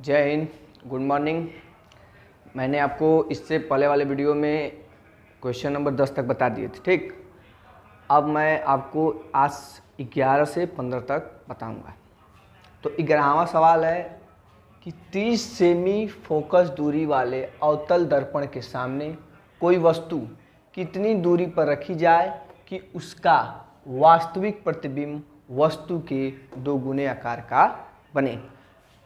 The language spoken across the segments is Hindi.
जय हिंद, गुड मॉर्निंग। मैंने आपको इससे पहले वाले वीडियो में क्वेश्चन नंबर 10 तक बता दिए थे, ठीक। अब मैं आपको आज 11 से 15 तक बताऊंगा। तो 11वां सवाल है कि 30 सेमी फोकस दूरी वाले अवतल दर्पण के सामने कोई वस्तु कितनी दूरी पर रखी जाए कि उसका वास्तविक प्रतिबिंब वस्तु के दोगुने आकार का बने।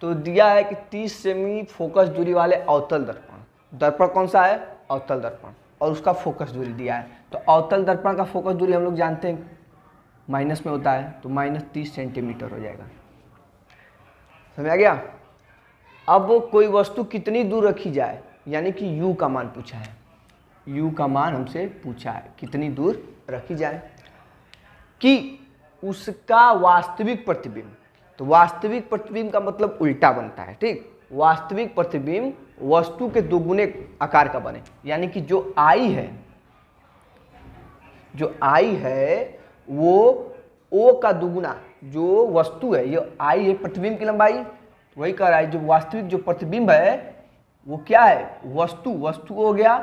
तो दिया है कि 30 सेमी फोकस दूरी वाले अवतल दर्पण, दर्पण कौन सा है? अवतल दर्पण, और उसका फोकस दूरी दिया है। तो अवतल दर्पण का फोकस दूरी हम लोग जानते हैं माइनस में होता है, तो -30 सेंटीमीटर हो जाएगा। समझ आ गया? अब कोई वस्तु कितनी दूर रखी जाए, यानी कि u का मान पूछा है। u का मान हमसे पूछा है कितनी दूर रखी जाए कि उसका वास्तविक प्रतिबिंब। तो वास्तविक प्रतिबिंब का मतलब उल्टा बनता है, ठीक। वास्तविक प्रतिबिंब वस्तु के दोगुने आकार का बने, यानी कि जो I है वो O का दुगुना, जो वस्तु है, ये I है प्रतिबिंब की लंबाई, वही कह रहा है जो वास्तविक जो प्रतिबिंब है वो क्या है? वस्तु हो गया,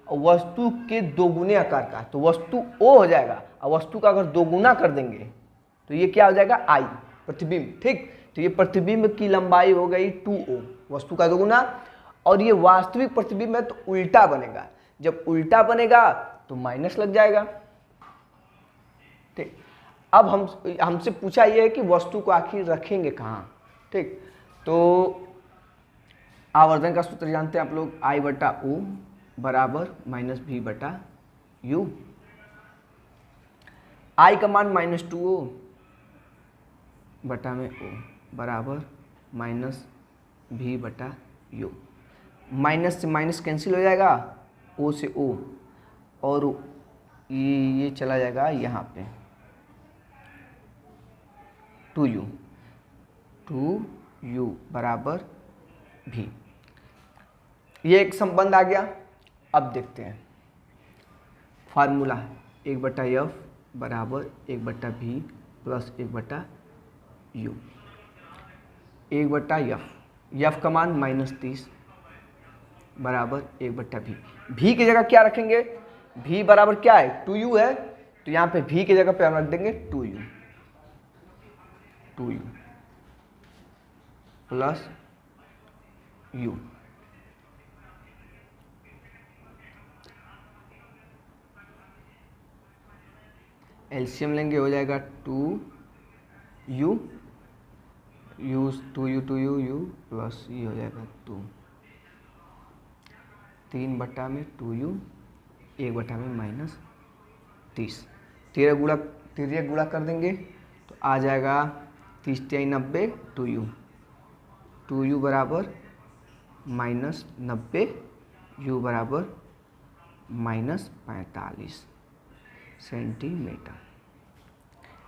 और वस्तु के दोगुने आकार का, तो वस्तु O हो जाएगा, और वस्तु का अगर दोगुना कर देंगे तो ये क्या हो जाएगा? I प्रतिबिंब, ठीक। तो ये प्रतिबिंब की लंबाई हो गई 2O, वस्तु का दोगुना, और ये वास्तविक प्रतिबिंब है तो उल्टा बनेगा। जब उल्टा बनेगा तो माइनस लग जाएगा, ठीक। अब हमसे पूछा यह है कि वस्तु को आखिर रखेंगे कहाँ, ठीक। तो आवर्धन का सूत्र जानते हैं आप लोग, I/O बराबर -V/U। I का मान -2O बटा में O बराबर -V/U। माइनस से माइनस कैंसिल हो जाएगा, O से O, और ये चला जाएगा यहाँ पे 2U बराबर V। ये एक संबंध आ गया। अब देखते हैं फार्मूला, 1/F बराबर 1/V plus 1/U। 1/F, F का मान -30 बराबर 1/V। V की जगह क्या रखेंगे? V बराबर क्या है? 2U है, तो यहाँ पे V की जगह पे हम रख देंगे 2U प्लस U। एलसीएम लेंगे, हो जाएगा 2U प्लस ये हो जाएगा 2, 3/2U, 1/में -30। तिर्यक गुणा कर देंगे तो आ जाएगा 30×3 = 90, 2U बराबर -90, U बराबर -45 सेंटीमीटर।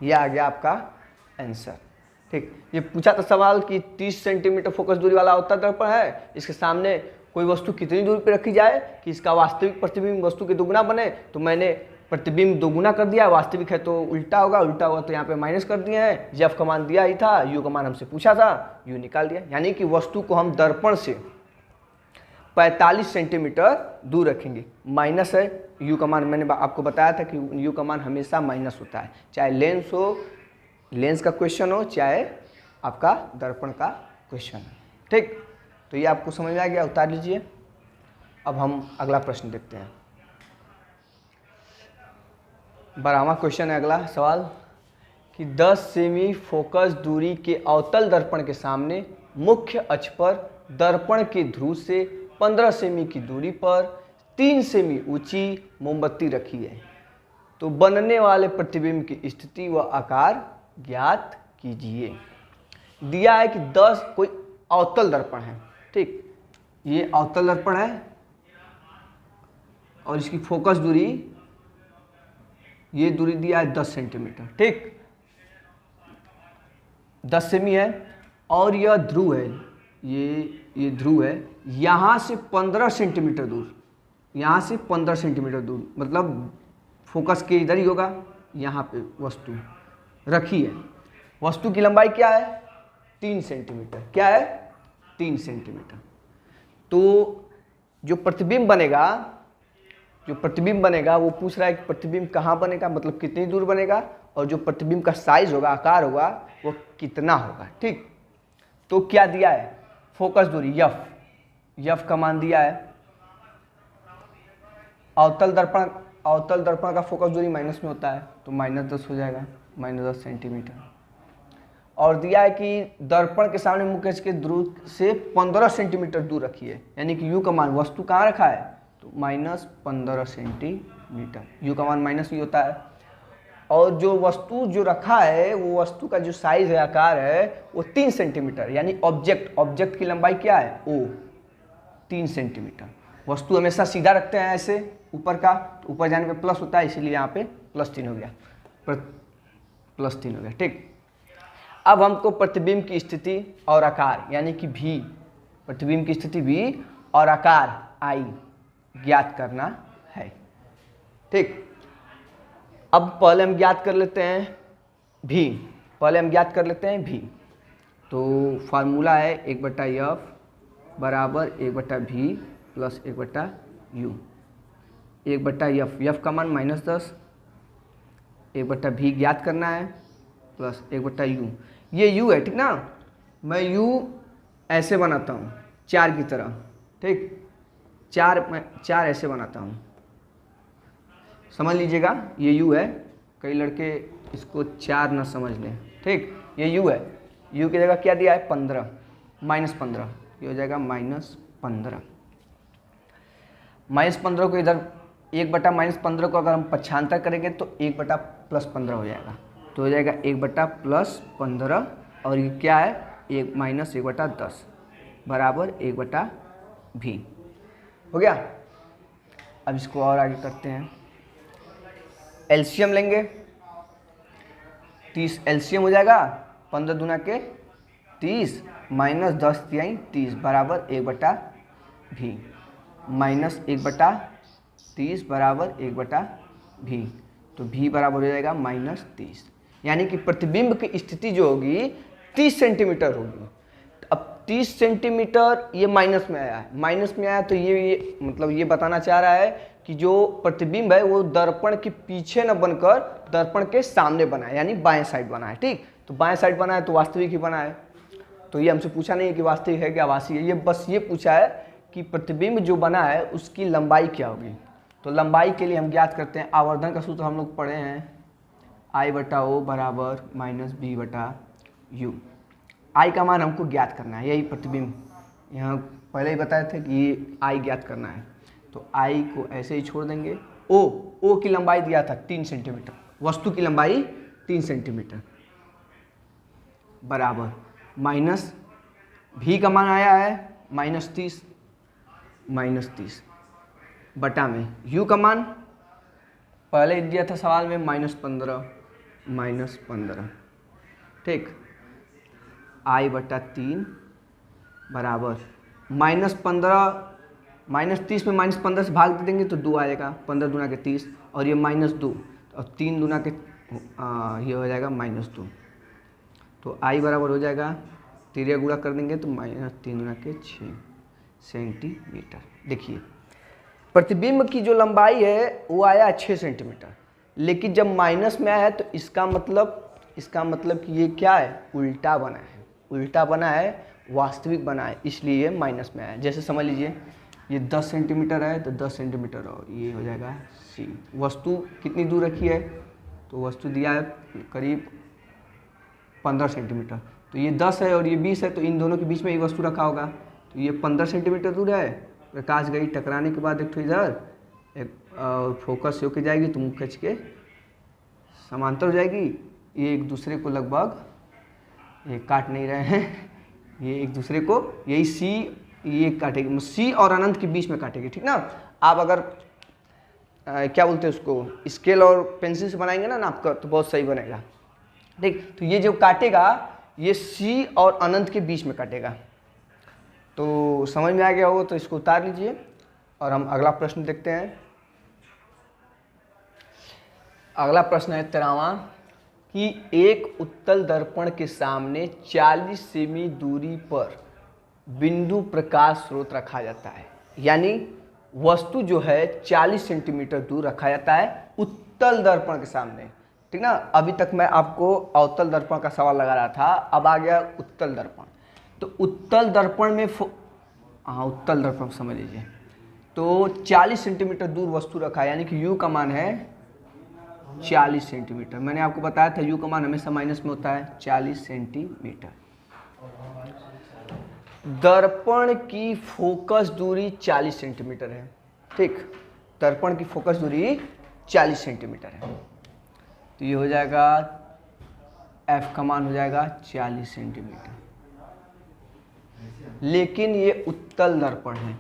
यह आ गया आपका आंसर, ठीक। ये पूछा था सवाल कि 30 सेंटीमीटर फोकस दूरी वाला अवतल दर्पण है, इसके सामने कोई वस्तु कितनी दूरी पर रखी जाए कि इसका वास्तविक प्रतिबिंब वस्तु के दोगुना बने। तो मैंने प्रतिबिंब दोगुना कर दिया, वास्तविक है तो उल्टा होगा तो यहाँ पे माइनस कर दिए हैं। F का मान दिया ही था, U का मान हमसे पूछा था, U निकाल दिया। यानी कि वस्तु को हम दर्पण से 45 सेंटीमीटर दूर रखेंगे। माइनस है, U का मान मैंने आपको बताया था कि U का मान हमेशा माइनस होता है, चाहे लेंस का क्वेश्चन हो, चाहे आपका दर्पण का क्वेश्चन हो, ठीक। तो ये आपको समझ में आ गया, उतार लीजिए। अब हम अगला प्रश्न देखते हैं। 12वां क्वेश्चन है अगला सवाल कि 10 सेमी फोकस दूरी के अवतल दर्पण के सामने मुख्य अक्ष पर दर्पण के ध्रुव से 15 सेमी की दूरी पर 3 सेमी ऊंची मोमबत्ती रखी है। तो बनने वाले प्रतिबिंब की स्थिति व आकार ज्ञात कीजिए। दिया है कि 10 कोई अवतल दर्पण है, ठीक। ये अवतल दर्पण है और इसकी फोकस दूरी, ये दूरी दिया है 10 सेंटीमीटर, ठीक। 10 सेमी है, और यह ध्रुव है, ये ध्रुव है। यहाँ से 15 सेंटीमीटर दूर, यहाँ से 15 सेंटीमीटर दूर, मतलब फोकस के इधर ही होगा, यहाँ पे वस्तु रखी है। वस्तु की लंबाई क्या है? 3 सेंटीमीटर। क्या है? 3 सेंटीमीटर। तो जो प्रतिबिंब बनेगा वो पूछ रहा है कि प्रतिबिंब कहाँ बनेगा, मतलब कितनी दूर बनेगा, और जो प्रतिबिंब का साइज होगा, आकार होगा, वो कितना होगा। ठीक, तो क्या दिया है, फोकस दूरी यफ का मान दिया है। अवतल दर्पण का फोकस दूरी माइनस में होता है, तो -10 हो जाएगा, -10 सेंटीमीटर। और दिया है कि दर्पण के सामने मुख्य अक्ष के दूर से 15 सेंटीमीटर दूर रखिए, यानी कि यू का मान, वस्तु कहाँ रखा है, तो -15 सेंटीमीटर। यू का मान माइनस ही होता है। और जो वस्तु जो रखा है, वो वस्तु का जो साइज है, आकार है, वो 3 सेंटीमीटर, यानी ऑब्जेक्ट की लंबाई क्या है, ओ 3 सेंटीमीटर। वस्तु हमेशा सीधा रखते हैं ऐसे ऊपर का, तो ऊपर जाने पे प्लस होता है, इसीलिए यहाँ पे +3 हो गया, +3 हो गया। ठीक, अब हमको प्रतिबिंब की स्थिति और आकार, यानी कि भी, प्रतिबिंब की स्थिति भी और आकार आई ज्ञात करना है। ठीक, अब पहले हम ज्ञात कर लेते हैं भी। तो फार्मूला है 1/F बराबर 1/V plus 1/U। 1/F, F का मान -10, 1/V ज्ञात करना है, प्लस 1/U। ये U है, ठीक ना। मैं U ऐसे बनाता हूँ 4 की तरह। ठीक, 4 ऐसे बनाता हूँ, समझ लीजिएगा, ये U है। कई लड़के इसको 4 ना समझ लें। ठीक, ये U है। U की जगह क्या दिया है, 15, -15, ये हो जाएगा -15। -15 को इधर 1/-15 को अगर हम पक्षांतर करेंगे तो 1/+15 हो जाएगा, तो हो जाएगा 1/+15, और ये क्या है, -1/10 बराबर 1/V हो गया। अब इसको और आगे करते हैं, एलसीएम लेंगे, 30 एलसीएम हो जाएगा, 15 दूना के 30 -10 तिहाई 30 बराबर 1/V, -1/30 बराबर 1/V, तो V बराबर हो जाएगा -30, यानी कि प्रतिबिंब की स्थिति जो होगी 30 सेंटीमीटर होगी। अब 30 सेंटीमीटर ये माइनस में आया, तो ये मतलब ये बताना चाह रहा है कि जो प्रतिबिंब है वो दर्पण के पीछे न बनकर दर्पण के सामने बना है, यानी बाएं साइड बना है। ठीक, तो बाएं साइड बना है तो वास्तविक ही बना है। तो ये हमसे पूछा नहीं है कि वास्तविक है कि आभासी है, ये बस ये पूछा है कि प्रतिबिंब जो बना है उसकी लंबाई क्या होगी। तो लंबाई के लिए हम ज्ञात करते हैं, आवर्धन का सूत्र हम लोग पढ़े हैं, I/O बराबर -B/U। I का मान हमको ज्ञात करना है, यही प्रतिबिंब, यहाँ पहले ही बताए थे कि ये I ज्ञात करना है, तो I को ऐसे ही छोड़ देंगे। O की लंबाई दिया था 3 सेंटीमीटर, वस्तु की लंबाई 3 सेंटीमीटर बराबर -V का मान आया है -30 बटा में U का मान पहले दिया था सवाल में -15। ठीक, I/3 बराबर -15, -30 में -15 से भाग दे देंगे तो 2 आएगा, 15 दूना के 30, और ये -2, और 3 दूना के ये हो जाएगा -2, तो I बराबर हो जाएगा, तिरिया गुणा कर देंगे तो -3 दूना के 6 सेंटीमीटर। देखिए, प्रतिबिंब की जो लंबाई है वो आया 6 सेंटीमीटर, लेकिन जब माइनस में आया है तो इसका मतलब कि ये क्या है, उल्टा बना है, वास्तविक बना है, इसलिए ये माइनस में आया है। जैसे समझ लीजिए ये 10 सेंटीमीटर है तो 10 सेंटीमीटर और ये हो जाएगा C। वस्तु कितनी दूर रखी है, तो वस्तु दिया है करीब 15 सेंटीमीटर, तो ये 10 है और ये 20 है, तो इन दोनों के बीच में ही वस्तु रखा होगा, तो ये 15 सेंटीमीटर दूर है। प्रकाश गई टकराने के बाद एक तो इधर फोकस होके जाएगी तो मुख्य अक्ष के समांतर हो जाएगी। ये एक दूसरे को लगभग, ये काट नहीं रहे हैं, ये एक दूसरे को, यही C ये काटेगी, C और अनंत के बीच में काटेगी। ठीक ना। आप अगर क्या बोलते हैं उसको, स्केल और पेंसिल से बनाएंगे ना नाप कर, तो बहुत सही बनेगा। ठीक, तो ये जो काटेगा ये C और अनंत के बीच में काटेगा। तो समझ में आ गया होगा, तो इसको उतार लीजिए और हम अगला प्रश्न देखते हैं। अगला प्रश्न है 13वां कि एक उत्तल दर्पण के सामने 40 सेमी दूरी पर बिंदु प्रकाश स्रोत रखा जाता है, यानी वस्तु जो है 40 सेंटीमीटर दूर रखा जाता है उत्तल दर्पण के सामने। ठीक ना, अभी तक मैं आपको अवतल दर्पण का सवाल लगा रहा था, अब आ गया उत्तल दर्पण। तो उत्तल दर्पण में उत्तल दर्पण समझ लीजिए, तो 40 सेंटीमीटर दूर वस्तु रखा है, यानी कि u का मान है 40 सेंटीमीटर। मैंने आपको बताया था u का मान हमेशा माइनस में होता है, 40 सेंटीमीटर। दर्पण की फोकस दूरी 40 सेंटीमीटर है। ठीक, दर्पण की फोकस दूरी 40 सेंटीमीटर है, तो ये हो जाएगा f का मान हो जाएगा 40 सेंटीमीटर। लेकिन ये उत्तल दर्पण है।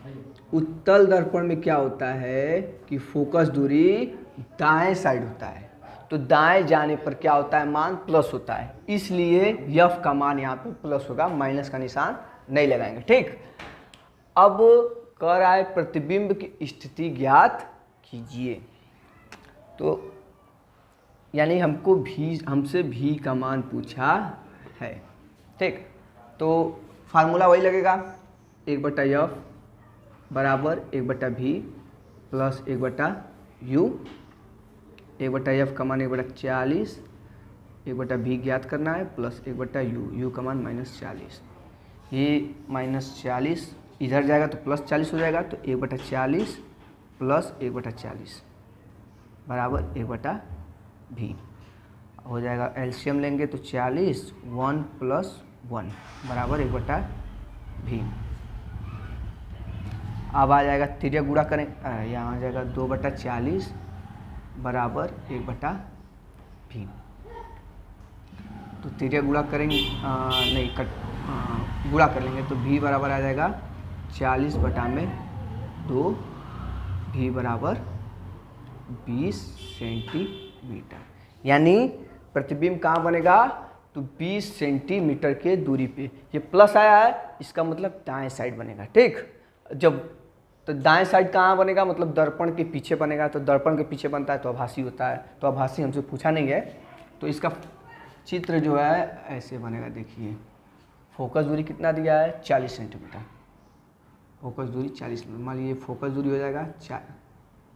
उत्तल दर्पण में क्या होता है कि फोकस दूरी दाएं साइड होता है, तो दाएं जाने पर क्या होता है, मान प्लस होता है, इसलिए f का मान यहाँ पे प्लस होगा, माइनस का निशान नहीं लगाएंगे। ठीक, अब कह रहा है प्रतिबिंब की स्थिति ज्ञात कीजिए, तो यानी हमसे भी का मान पूछा है। ठीक, तो फार्मूला वही लगेगा, 1/f बराबर 1/v प्लस 1/u। 1/f का मान 1/40, 1/v ज्ञात करना है, प्लस 1/u, u का मान -40। ये -40 इधर जाएगा तो +40 हो जाएगा, तो 1/40 प्लस 1/40 बराबर 1/v हो जाएगा। एलसीएम लेंगे तो 40, 1 + 1 बराबर 1/v। अब आ जाएगा तिर्यक गुणा करें, यहाँ आ जाएगा 2/40 बराबर 1/v। तो तिर्यक गुणा करेंगे, गुणा कर लेंगे तो v बराबर आ जाएगा 40/2, v बराबर 20 सेंटीमीटर। यानी प्रतिबिंब कहाँ बनेगा, तो 20 सेंटीमीटर के दूरी पे। ये प्लस आया है, इसका मतलब दाएं साइड बनेगा। ठीक, जब तो दाएं साइड कहाँ बनेगा, मतलब दर्पण के पीछे बनेगा, तो दर्पण के पीछे बनता है तो आभासी होता है, तो आभासी हमसे पूछा नहीं है, तो इसका चित्र जो है ऐसे बनेगा। देखिए फोकस दूरी कितना दिया है, 40 सेंटीमीटर। फोकस दूरी 40, मान लीजिए फोकस दूरी हो जाएगा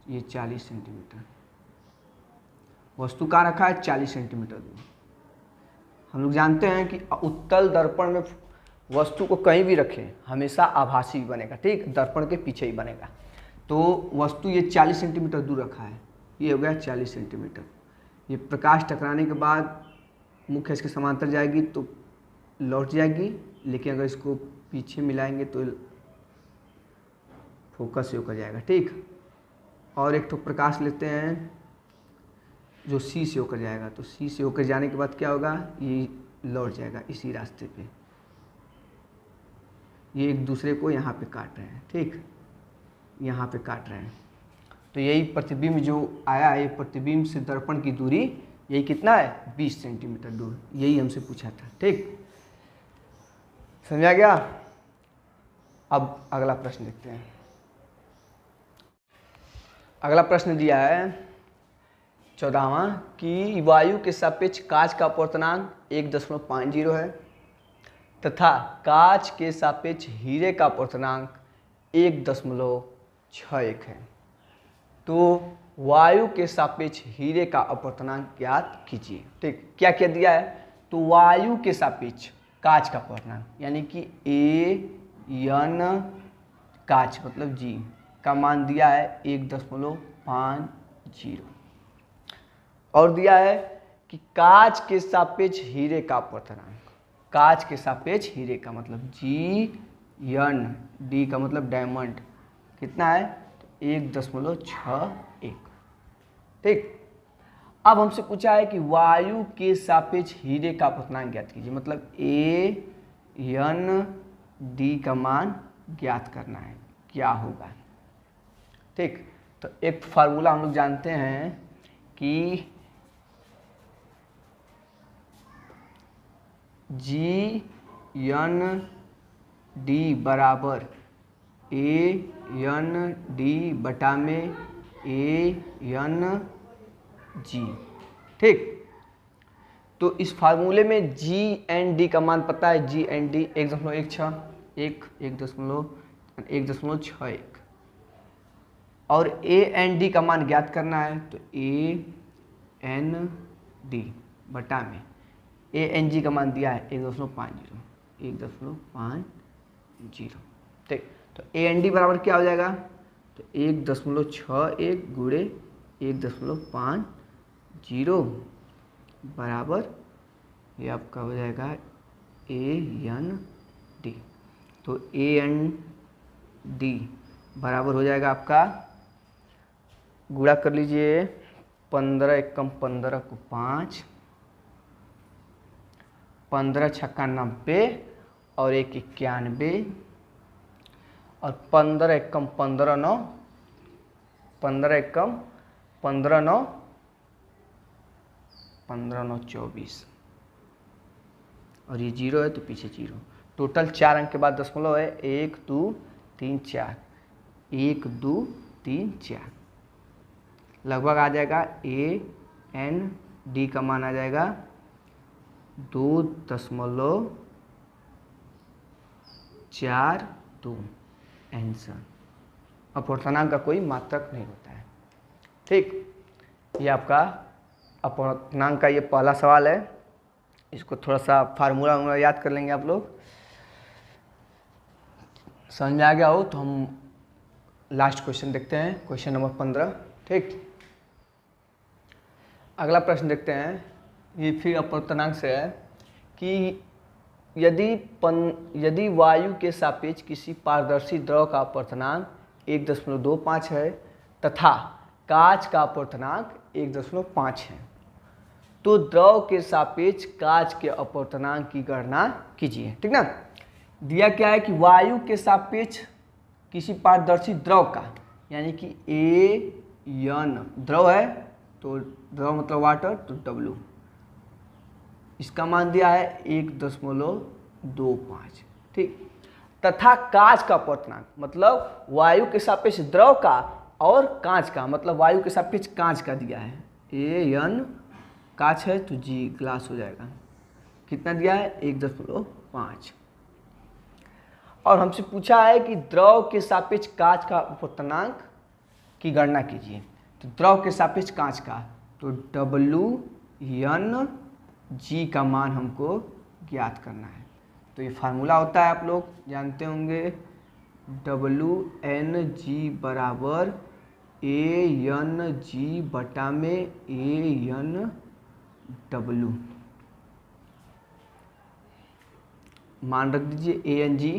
ये 40 सेंटीमीटर। वस्तु कहाँ रखा है, 40 सेंटीमीटर दूर। हम लोग जानते हैं कि उत्तल दर्पण में वस्तु को कहीं भी रखें हमेशा आभासी बनेगा। ठीक, दर्पण के पीछे ही बनेगा। तो वस्तु ये 40 सेंटीमीटर दूर रखा है, ये हो गया 40 सेंटीमीटर। ये प्रकाश टकराने के बाद मुख्य इसके समांतर जाएगी तो लौट जाएगी, लेकिन अगर इसको पीछे मिलाएंगे तो फोकस से होकर जाएगा। ठीक, और एक तो प्रकाश लेते हैं जो सी से होकर जाएगा, तो सी से होकर जाने के बाद क्या होगा, ये लौट जाएगा इसी रास्ते पे। ये एक दूसरे को यहाँ पे काट रहे हैं। ठीक, यहाँ पे काट रहे हैं, तो यही प्रतिबिंब जो आया है, प्रतिबिंब से दर्पण की दूरी यही कितना है, 20 सेंटीमीटर दूर। यही हमसे पूछा था। ठीक, समझा गया। अब अगला प्रश्न देखते हैं। अगला प्रश्न दिया है 14वां कि वायु के सापेक्ष कांच का अपवर्तनांक 1.50 है तथा कांच के सापेक्ष हीरे का अपवर्तनांक 1.61 है, तो वायु के सापेक्ष हीरे का अपवर्तनांक ज्ञात कीजिए। ठीक, क्या क्या दिया है, तो वायु के सापेक्ष कांच का अपवर्तनांक यानी कि AN कांच मतलब G का मान दिया है 1.50 और दिया है कि कांच के सापेक्ष हीरे का अपवर्तनांक, कांच के सापेक्ष हीरे का मतलब GN, D का मतलब डायमंड कितना है, 1.61। ठीक, अब हमसे पूछा है कि वायु के सापेक्ष हीरे का अपवर्तनांक ज्ञात कीजिए, मतलब AN D का मान ज्ञात करना है, क्या होगा। ठीक, तो एक फार्मूला हम लोग जानते हैं कि GN D बराबर AN D बटा में AN G। ठीक, तो इस फार्मूले में G एंड D का मान पता है, G एंड D 1.16 1.61 और ए एन डी का मान ज्ञात करना है, तो ए एन डी बटा में ए एन जी का मान दिया है 1.50 ठीक। तो ए एन डी बराबर क्या हो जाएगा, तो 1.61 गुणे 1.50 बराबर ये आपका हो जाएगा ए एन डी। तो ए एन डी बराबर हो जाएगा आपका, गुणा कर लीजिए, 15 एकम 15 को 5, 15 छक्का 90 और 1 91 और 15 एकम 15 9, 15 एकम 15 9, 15 9 24 और ये 0 है तो पीछे 0। टोटल 4 अंक के बाद दशमलव है, 1 2 3 4, 1 2 3 4, लगभग आ जाएगा ए एन डी का मान आ जाएगा 2.42 आंसर। अपूर्णांक का कोई मात्रक नहीं होता है, ठीक। ये आपका अपूर्णांक का ये पहला सवाल है। इसको थोड़ा सा फार्मूला याद कर लेंगे आप लोग, समझ में आ गया हो तो हम लास्ट क्वेश्चन देखते हैं, क्वेश्चन नंबर 15, ठीक। अगला प्रश्न देखते हैं, ये फिर अपूर्णांक से है कि यदि वायु के सापेक्ष किसी पारदर्शी द्रव का अपूर्णांक 1.25 है तथा कांच का अपूर्णांक 1.5 है, तो द्रव के सापेक्ष कांच के अपूर्णांक की गणना कीजिए, ठीक ना। दिया क्या है कि वायु के सापेक्ष किसी पारदर्शी द्रव का, यानी कि ए एन द्रव है, तो द्रव मतलब वाटर, तो डब्ल्यू इसका मान दिया है 1.25, ठीक। तथा कांच का अपूर्णांक मतलब वायु के सापेक्ष द्रव का और कांच का मतलब वायु के सापेक्ष कांच का दिया है, ए एन कांच है तो जी ग्लास हो जाएगा, कितना दिया है 1.5। और हमसे पूछा है कि द्रव के सापेक्ष कांच का अपूर्णांक की गणना कीजिए। तो द्रव के सापेक्ष कांच का, तो डब्ल्यू एन जी का मान हमको ज्ञात करना है। तो ये फार्मूला होता है, आप लोग जानते होंगे, डब्ल्यू एन जी बराबर ए एन जी बटा में ए एन डब्ल्यू। मान रख दीजिए A N G,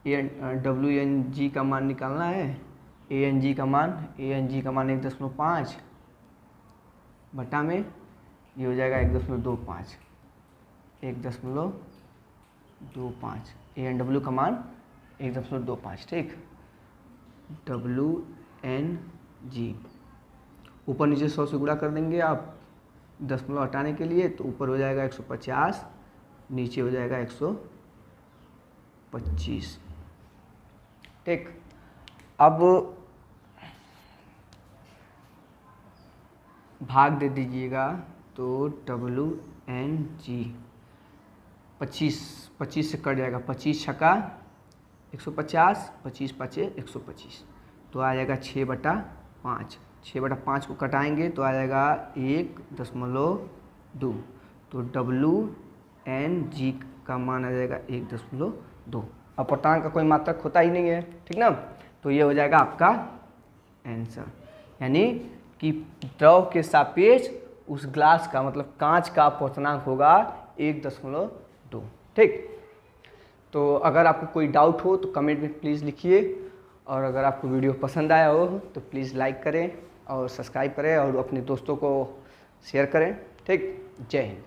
W N G का मान निकालना है, ए एन जी का मान 1.5 बटा में ये हो जाएगा 1.25 ए एन डब्ल्यू का मान 1.25, ठीक। डब्ल्यू एन जी ऊपर नीचे 100 से गुणा कर देंगे आप दशमलव हटाने के लिए, तो ऊपर हो जाएगा 150, नीचे हो जाएगा 125, ठीक। अब भाग दे दीजिएगा, तो डब्ल्यू एन जी 25 से कट जाएगा, 25 छक्का 150, 25 पाँचे 125, तो आ जाएगा 6/5। 6/5 को कटाएंगे तो आ जाएगा 1.2, तो डब्ल्यू एन जी का मान आ जाएगा 1.2। अपूर्णांक का कोई मात्रक होता ही नहीं है, ठीक ना। तो ये हो जाएगा आपका आंसर, यानी कि द्रव के सापेक्ष उस ग्लास का मतलब कांच का अपूर्णांक होगा 1.2, ठीक। तो अगर आपको कोई डाउट हो तो कमेंट में प्लीज़ लिखिए, और अगर आपको वीडियो पसंद आया हो तो प्लीज़ लाइक करें और सब्सक्राइब करें और अपने दोस्तों को शेयर करें, ठीक। जय हिंद।